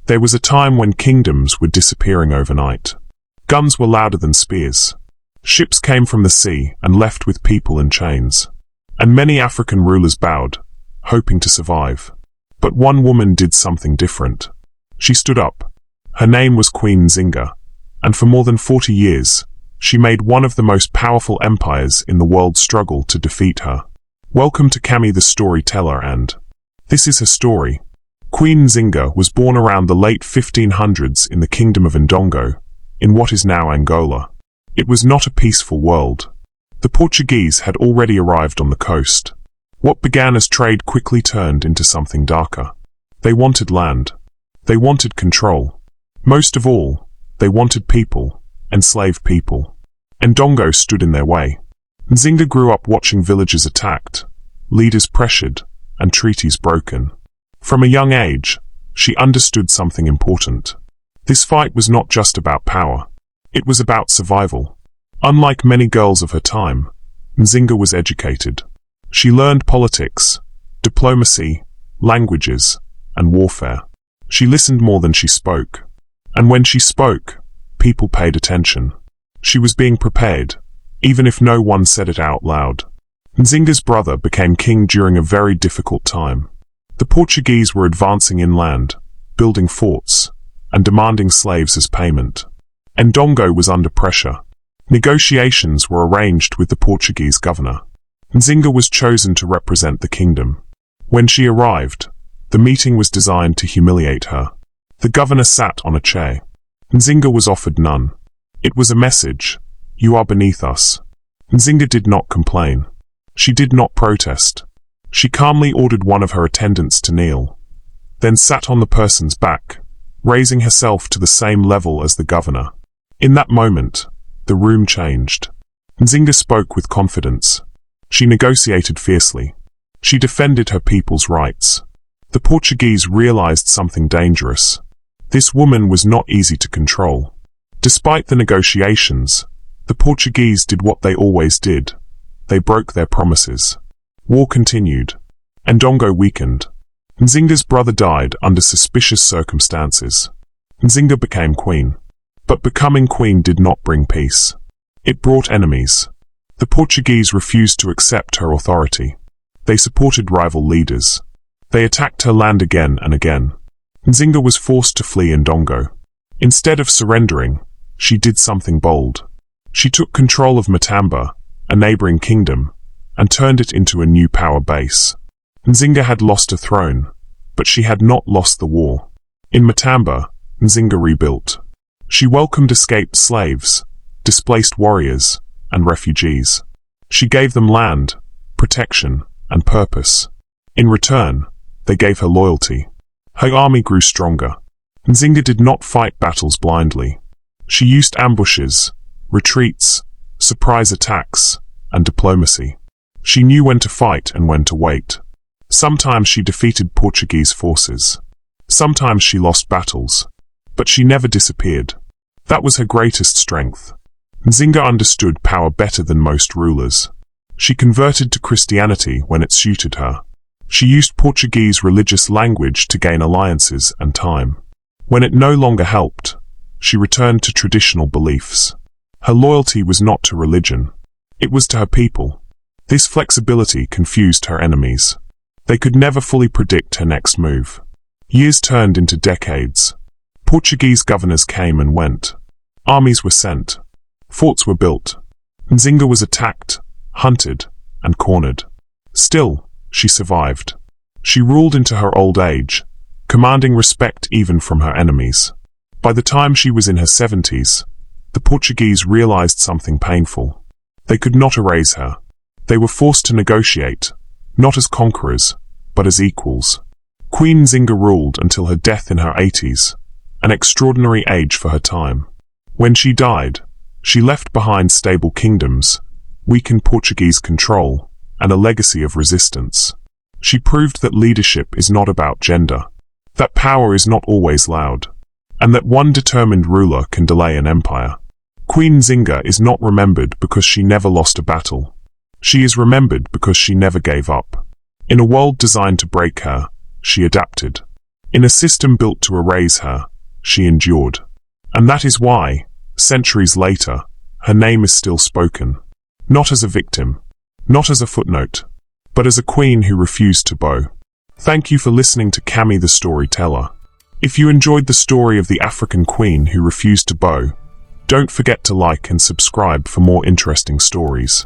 There was a time when kingdoms were disappearing overnight. Guns were louder than spears. Ships came from the sea and left with people in chains. And many African rulers bowed, hoping to survive. But one woman did something different. She stood up. Her name was Queen Nzinga, and for more than 40 years, she made one of the most powerful empires in the world struggle to defeat her. Welcome to Cammy the Storyteller, and this is her story. Queen Nzinga was born around the late 1500s in the kingdom of Ndongo, in what is now Angola. It was not a peaceful world. The Portuguese had already arrived on the coast. What began as trade quickly turned into something darker. They wanted land. They wanted control. Most of all, they wanted people, enslaved people. Ndongo stood in their way. Nzinga grew up watching villages attacked, leaders pressured, and treaties broken. From a young age, she understood something important. This fight was not just about power. It was about survival. Unlike many girls of her time, Nzinga was educated. She learned politics, diplomacy, languages, and warfare. She listened more than she spoke. And when she spoke, people paid attention. She was being prepared, even if no one said it out loud. Nzinga's brother became king during a very difficult time. The Portuguese were advancing inland, building forts, and demanding slaves as payment. Ndongo was under pressure. Negotiations were arranged with the Portuguese governor. Nzinga was chosen to represent the kingdom. When she arrived, the meeting was designed to humiliate her. The governor sat on a chair. Nzinga was offered none. It was a message: you are beneath us. Nzinga did not complain. She did not protest. She calmly ordered one of her attendants to kneel, then sat on the person's back, raising herself to the same level as the governor. In that moment, the room changed. Nzinga spoke with confidence. She negotiated fiercely. She defended her people's rights. The Portuguese realized something dangerous. This woman was not easy to control. Despite the negotiations, the Portuguese did what they always did. They broke their promises. War continued. Ndongo weakened. Nzinga's brother died under suspicious circumstances. Nzinga became queen. But becoming queen did not bring peace. It brought enemies. The Portuguese refused to accept her authority. They supported rival leaders. They attacked her land again and again. Nzinga was forced to flee Ndongo. Instead of surrendering, she did something bold. She took control of Matamba, a neighboring kingdom, and turned it into a new power base. Nzinga had lost a throne, but she had not lost the war. In Matamba, Nzinga rebuilt. She welcomed escaped slaves, displaced warriors, and refugees. She gave them land, protection, and purpose. In return, they gave her loyalty. Her army grew stronger. Nzinga did not fight battles blindly. She used ambushes, retreats, surprise attacks, and diplomacy. She knew when to fight and when to wait. Sometimes she defeated Portuguese forces. Sometimes she lost battles. But she never disappeared. That was her greatest strength. Nzinga understood power better than most rulers. She converted to Christianity when it suited her. She used Portuguese religious language to gain alliances and time. When it no longer helped, she returned to traditional beliefs. Her loyalty was not to religion. It was to her people. This flexibility confused her enemies. They could never fully predict her next move. Years turned into decades. Portuguese governors came and went. Armies were sent. Forts were built. Nzinga was attacked, hunted, and cornered. Still, she survived. She ruled into her old age, commanding respect even from her enemies. By the time she was in her 70s, the Portuguese realized something painful. They could not erase her. They were forced to negotiate, not as conquerors, but as equals. Queen Nzinga ruled until her death in her 80s, an extraordinary age for her time. When she died, she left behind stable kingdoms, weakened Portuguese control, and a legacy of resistance. She proved that leadership is not about gender, that power is not always loud, and that one determined ruler can delay an empire. Queen Nzinga is not remembered because she never lost a battle. She is remembered because she never gave up. In a world designed to break her, she adapted. In a system built to erase her, she endured. And that is why, centuries later, her name is still spoken. Not as a victim, not as a footnote, but as a queen who refused to bow. Thank you for listening to Cammy the Storyteller. If you enjoyed the story of the African queen who refused to bow, don't forget to like and subscribe for more interesting stories.